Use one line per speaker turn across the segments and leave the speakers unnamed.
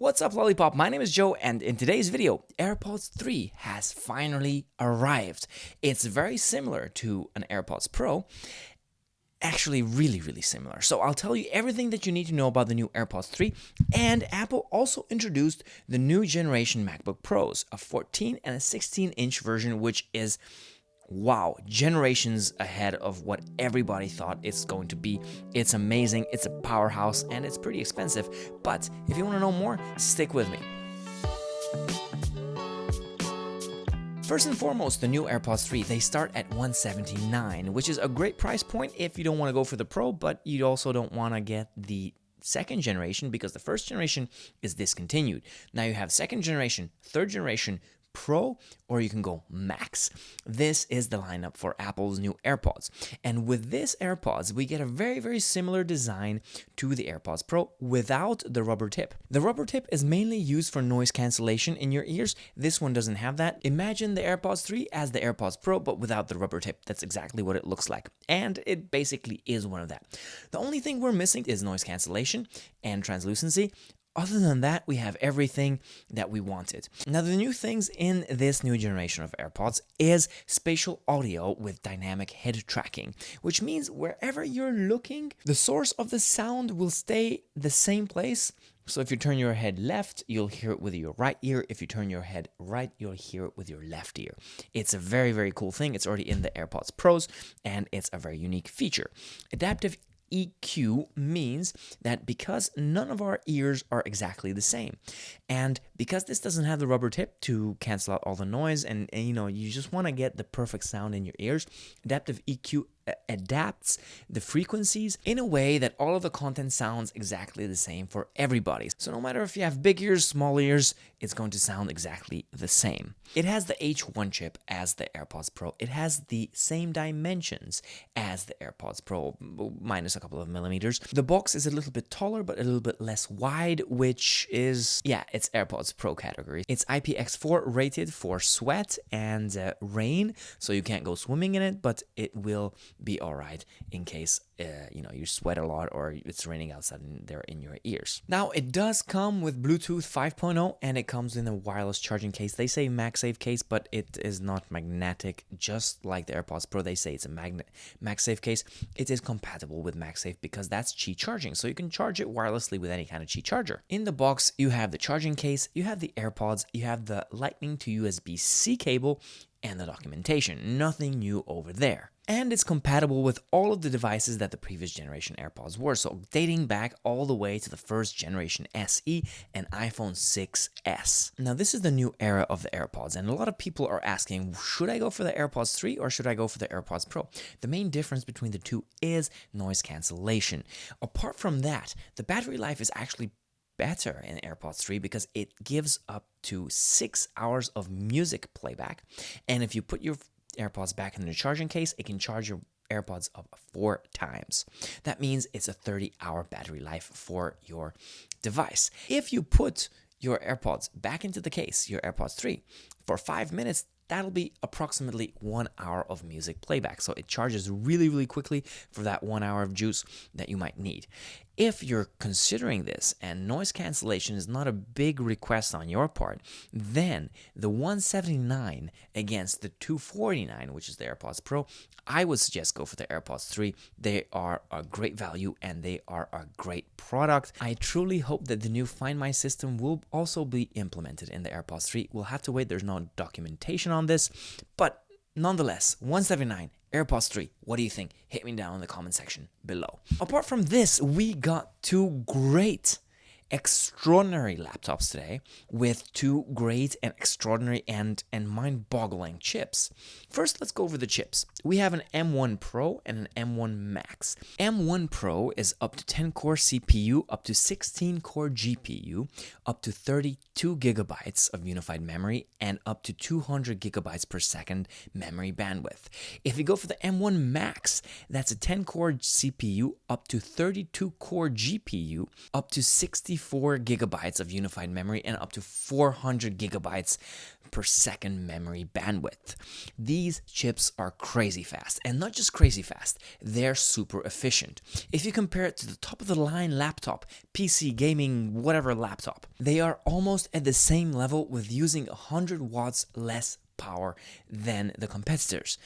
What's up, Lollipop? My name is Joe, and in today's video, AirPods 3 has finally arrived. It's very similar to an AirPods Pro, actually really similar. So I'll tell you everything that you need to know about the new AirPods 3, and Apple also introduced the new generation MacBook Pros, a 14 and a 16-inch version, which is wow, generations ahead of what everybody thought it's going to be. It's amazing, it's a powerhouse, and it's pretty expensive. But if you want to know more, stick with me. First and foremost, the new AirPods 3, they start at $179, which is a great price point if you don't want to go for the Pro, but you also don't want to get the second generation because the first generation is discontinued. Now you have second generation, third generation, Pro, or you can go Max. This is the lineup for Apple's new AirPods. And with this AirPods, we get a very similar design to the AirPods Pro without the rubber tip. The rubber tip is mainly used for noise cancellation in your ears. This one doesn't have that. Imagine the AirPods 3 as the AirPods Pro, but without the rubber tip. That's exactly what it looks like. And it basically is one of that. The only thing we're missing is noise cancellation and translucency. Other than that, we have everything that we wanted. Now, the new things in this new generation of AirPods is spatial audio with dynamic head tracking, which means wherever you're looking, the source of the sound will stay the same place. So if you turn your head left, you'll hear it with your right ear. If you turn your head right, you'll hear it with your left ear. It's a very cool thing. It's already in the AirPods Pros, and it's a very unique feature. Adaptive EQ means that because none of our ears are exactly the same, and because this doesn't have the rubber tip to cancel out all the noise, and you just want to get the perfect sound in your ears, adaptive EQ adapts the frequencies in a way that all of the content sounds exactly the same for everybody. So no matter if you have big ears, small ears, it's going to sound exactly the same. It has the H1 chip as the AirPods Pro. It has the same dimensions as the AirPods Pro, minus a couple of millimeters. The box is a little bit taller, but a little bit less wide, which is, it's AirPods Pro category. It's IPX4 rated for sweat and rain, so you can't go swimming in it, but it will be all right in case you sweat a lot or it's raining outside and they're in your ears. Now, it does come with Bluetooth 5.0, and it comes in a wireless charging case. They say MagSafe case, but it is not magnetic, just like the AirPods Pro. They say it's a MagSafe case. It is compatible with MagSafe because that's Qi charging, so you can charge it wirelessly with any kind of Qi charger. In the box, you have the charging case, you have the AirPods, you have the Lightning to USB-C cable, and the documentation. Nothing new over there. And it's compatible with all of the devices that the previous generation AirPods were, so dating back all the way to the first generation SE and iPhone 6s. Now, this is the new era of the AirPods, and a lot of people are asking, should I go for the AirPods 3 or should I go for the AirPods Pro? The main difference between the two is noise cancellation. Apart from that, the battery life is actually better in AirPods 3 because it gives up to 6 hours of music playback, and if you put your AirPods back in the charging case, it can charge your AirPods up 4 times. That means it's a 30-hour battery life for your device. If you put your AirPods back into the case, your AirPods 3, for 5 minutes, that'll be approximately 1 hour of music playback. So it charges really quickly for that 1 hour of juice that you might need. If you're considering this and noise cancellation is not a big request on your part, then the $179 against the $249, which is the AirPods Pro, I would suggest go for the AirPods 3. They are a great value and they are a great product. I truly hope that the new Find My system will also be implemented in the AirPods 3. We'll have to wait. There's no documentation on this, but nonetheless, $179. AirPods 3, what do you think? Hit me down in the comment section below. Apart from this, we got two great, extraordinary laptops today with two great and extraordinary and mind-boggling chips. First, let's go over the chips. We have an M1 Pro and an M1 Max. M1 Pro is up to 10-core CPU, up to 16-core GPU, up to 32 gigabytes of unified memory, and up to 200 gigabytes per second memory bandwidth. If you go for the M1 Max, that's a 10-core CPU, up to 32-core GPU, up to 64 64 gigabytes of unified memory and up to 400 gigabytes per second memory bandwidth. These chips are crazy fast, and not just crazy fast, they're super efficient. If you compare it to the top of the line laptop, PC, gaming, whatever laptop, they are almost at the same level with using 100 watts less power than the competitors.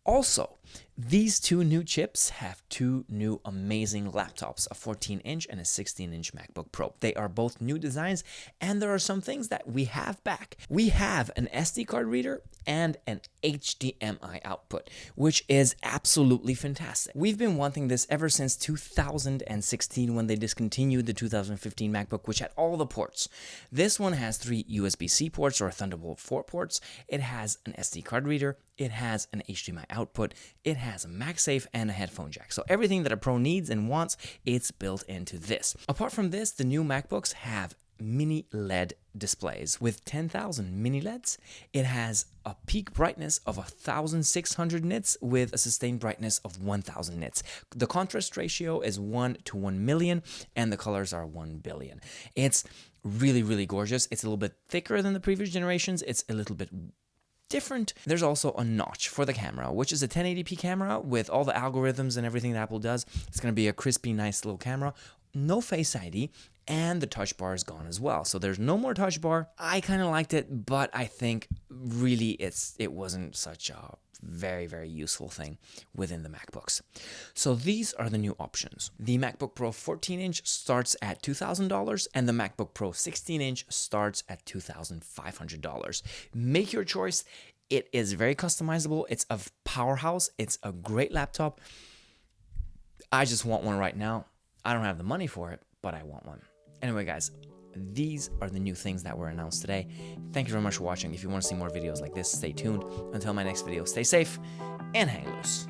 Also, these two new chips have two new amazing laptops, a 14-inch and a 16-inch MacBook Pro. They are both new designs, and there are some things that we have back. We have an SD card reader and an HDMI output, which is absolutely fantastic. We've been wanting this ever since 2016 when they discontinued the 2015 MacBook, which had all the ports. This one has 3 USB-C ports or Thunderbolt 4 ports. It has an SD card reader. It has an HDMI output. It has a MagSafe and a headphone jack. So everything that a pro needs and wants, it's built into this. Apart from this, the new MacBooks have mini LED displays with 10,000 mini LEDs. It has a peak brightness of 1,600 nits with a sustained brightness of 1,000 nits. The contrast ratio is 1 to 1 million, and the colors are 1 billion. It's really, really gorgeous. It's a little bit thicker than the previous generations. It's a little bit different. There's also a notch for the camera, which is a 1080p camera with all the algorithms and everything that Apple does. It's going to be a crispy, nice little camera. No Face ID, and the touch bar is gone as well. So there's no more touch bar. I kind of liked it, but I think really it wasn't such a very, very useful thing within the MacBooks. So these are the new options. The MacBook Pro 14-inch starts at $2,000 and the MacBook Pro 16-inch starts at $2,500. Make your choice. It is very customizable. It's a powerhouse. It's a great laptop. I just want one right now. I don't have the money for it, but I want one. Anyway, guys, these are the new things that were announced today. Thank you very much for watching. If you want to see more videos like this, stay tuned. Until my next video, stay safe and hang loose.